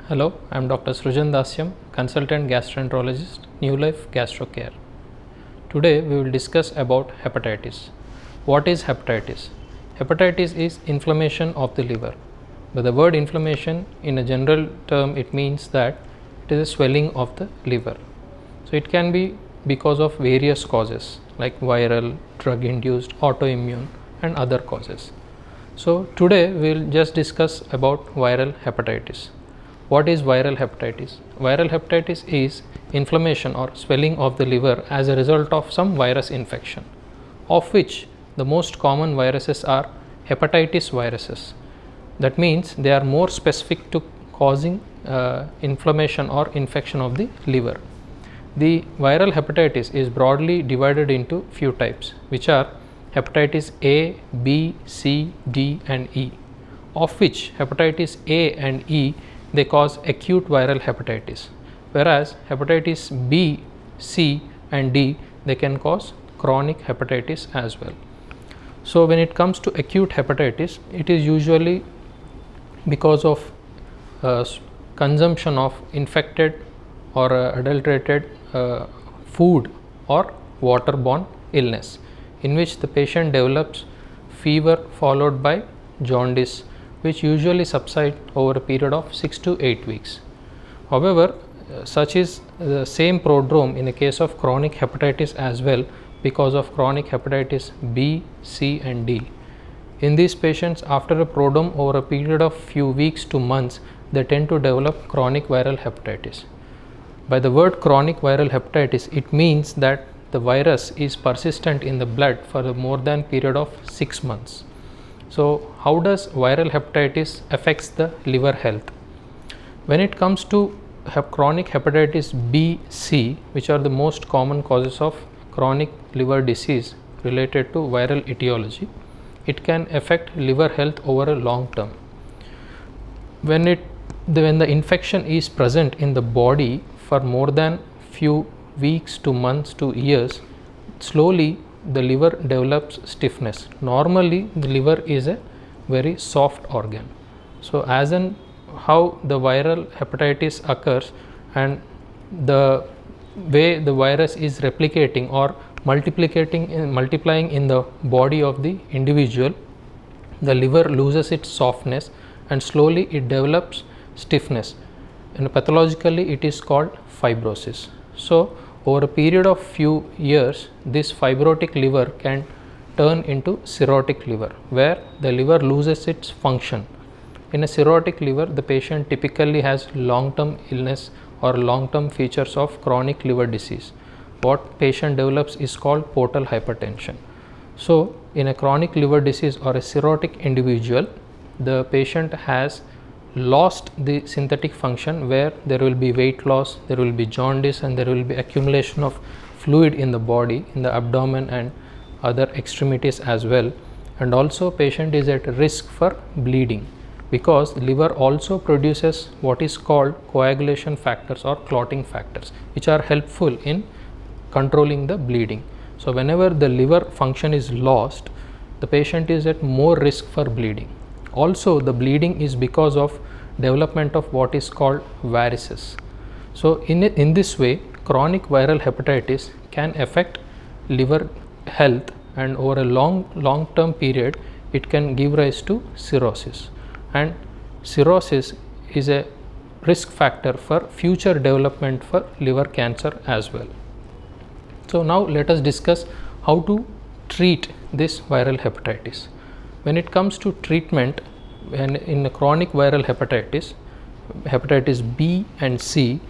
Hello, I am Dr. Srujan Dasyam, Consultant Gastroenterologist, Nulife Gastro. Today we will discuss about hepatitis. What is hepatitis? Hepatitis is inflammation of the liver. But the word inflammation, in a general term, it means that it is a swelling of the liver. So it can be because of various causes like viral, drug induced, autoimmune and other causes. So today we will just discuss about viral hepatitis. What is viral hepatitis? Viral hepatitis is inflammation or swelling of the liver as a result of some virus infection, of which the most common viruses are hepatitis viruses. That means they are more specific to causing inflammation or infection of the liver. The viral hepatitis is broadly divided into few types, which are hepatitis A, B, C, D and E, of which hepatitis A and E they cause acute viral hepatitis, whereas hepatitis B, C and D they can cause chronic hepatitis as well. So when it comes to acute hepatitis, it is usually because of consumption of infected or adulterated food or waterborne illness, in which the patient develops fever followed by jaundice, which usually subside over a period of 6 to 8 weeks. However, such is the same prodrome in the case of chronic hepatitis as well, because of chronic hepatitis B, C and D. In these patients, after a prodrome over a period of few weeks to months, they tend to develop chronic viral hepatitis. By the word chronic viral hepatitis, it means that the virus is persistent in the blood for a more than period of 6 months. So how does viral hepatitis affects the liver health? When it comes to chronic hepatitis B, C, which are the most common causes of chronic liver disease related to viral etiology, it can affect liver health over a long term. When the infection is present in the body for more than few weeks to months to years, slowly the liver develops stiffness. Normally the liver is a very soft organ. So as in how the viral hepatitis occurs and the way the virus is replicating or multiplying in the body of the individual, the liver loses its softness and slowly it develops stiffness, and pathologically it is called fibrosis. So over a period of few years, this fibrotic liver can turn into cirrhotic liver, where the liver loses its function. In a cirrhotic liver, the patient typically has long-term illness or long-term features of chronic liver disease. What patient develops is called portal hypertension. So in a chronic liver disease or a cirrhotic individual, the patient has lost the synthetic function, where there will be weight loss, there will be jaundice and there will be accumulation of fluid in the body, in the abdomen and other extremities as well. And also patient is at risk for bleeding, because liver also produces what is called coagulation factors or clotting factors, which are helpful in controlling the bleeding. So whenever the liver function is lost, the patient is at more risk for bleeding. Also the bleeding is because of development of what is called varices. So in this way, chronic viral hepatitis can affect liver health, and over a long term period it can give rise to cirrhosis, and cirrhosis is a risk factor for future development for liver cancer as well. So now let us discuss how to treat this viral hepatitis. When it comes to treatment, when in a chronic viral hepatitis, hepatitis B and C,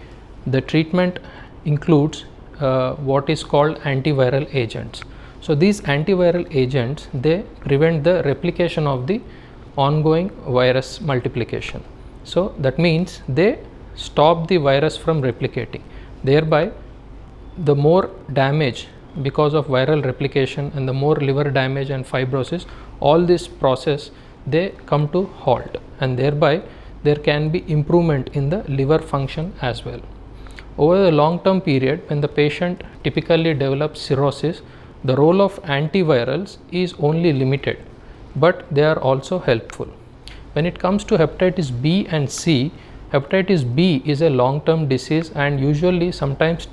the treatment includes what is called antiviral agents. So these antiviral agents, they prevent the replication of the ongoing virus multiplication. So that means they stop the virus from replicating, thereby the more damage because of viral replication and the more liver damage and fibrosis, all this process they come to halt, and thereby there can be improvement in the liver function as well. Over the long term period, when the patient typically develops cirrhosis, the role of antivirals is only limited, but they are also helpful. When it comes to hepatitis B and C, Hepatitis B is a long term disease, and usually sometimes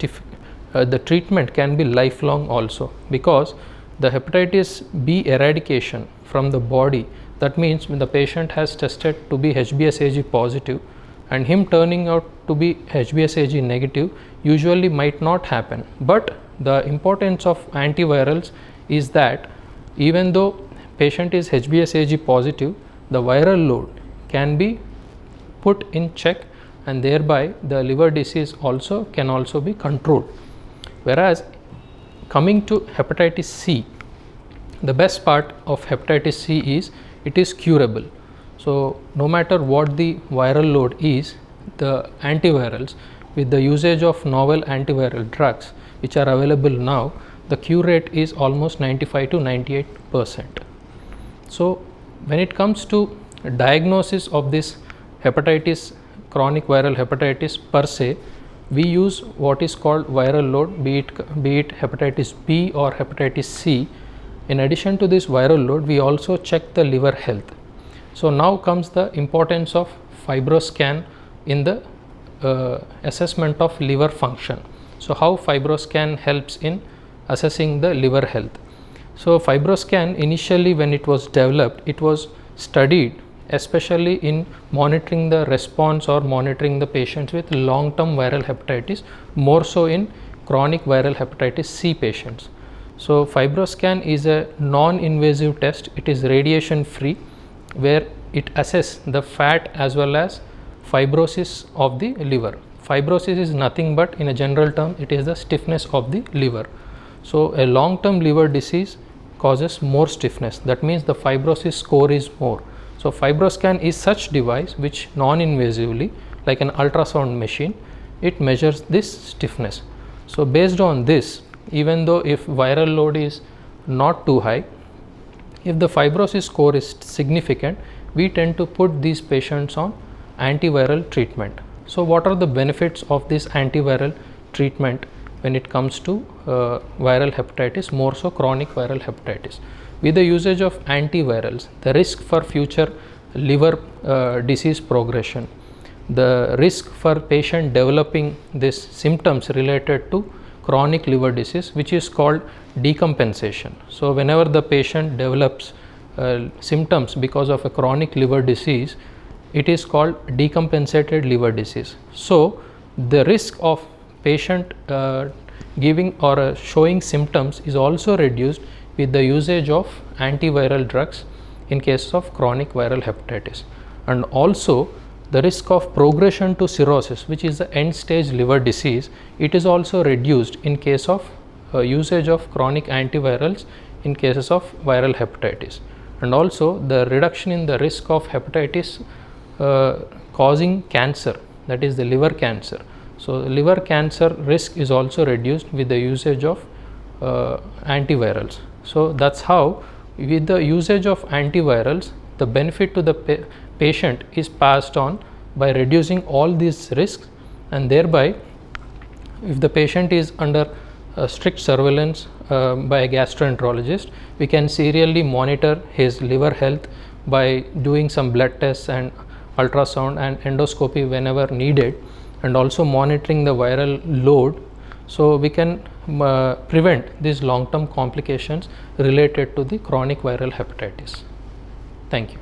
the treatment can be lifelong also, because the hepatitis B eradication from the body, that means when the patient has tested to be HBsAg positive and him turning out to be HBsAg negative, usually might not happen. But the importance of antivirals is that even though patient is HBsAg positive, the viral load can be put in check, and thereby the liver disease can also be controlled. Whereas coming to hepatitis C, the best part of hepatitis C is it is curable. So no matter what the viral load is, the antivirals, with the usage of novel antiviral drugs which are available now, the cure rate is almost 95 to 98%. So when it comes to diagnosis of this hepatitis, chronic viral hepatitis per se, we use what is called viral load, be it hepatitis B or hepatitis C. In addition to this viral load, we also check the liver health. So now comes the importance of fibroscan in the assessment of liver function. So how fibroscan helps in assessing the liver health? So fibroscan, initially when it was developed, it was studied especially in monitoring the response or monitoring the patients with long term viral hepatitis, more so in chronic viral hepatitis C patients. So fibroscan is a non-invasive test. It is radiation free, where it assesses the fat as well as fibrosis of the liver. Fibrosis is nothing but, in a general term, it is the stiffness of the liver. So a long term liver disease causes more stiffness, that means the fibrosis score is more. So fibroscan is such device which non-invasively, like an ultrasound machine, it measures this stiffness. So based on this, even though if viral load is not too high, if the fibrosis score is significant, we tend to put these patients on antiviral treatment. So what are the benefits of this antiviral treatment when it comes to viral hepatitis, more so chronic viral hepatitis? With the usage of antivirals, the risk for future liver disease progression, the risk for patient developing these symptoms related to chronic liver disease, which is called decompensation. So whenever the patient develops symptoms because of a chronic liver disease, it is called decompensated liver disease. So the risk of patient giving or showing symptoms is also reduced with the usage of antiviral drugs in case of chronic viral hepatitis. And also the risk of progression to cirrhosis, which is the end stage liver disease, it is also reduced in case of usage of chronic antivirals in cases of viral hepatitis. And also the reduction in the risk of hepatitis causing cancer, that is the liver cancer. So liver cancer risk is also reduced with the usage of antivirals. So that's how, with the usage of antivirals, the benefit to the patient is passed on by reducing all these risks, and thereby if the patient is under strict surveillance by a gastroenterologist, we can serially monitor his liver health by doing some blood tests and ultrasound and endoscopy whenever needed, and also monitoring the viral load, so we can prevent these long term complications related to the chronic viral hepatitis. Thank you.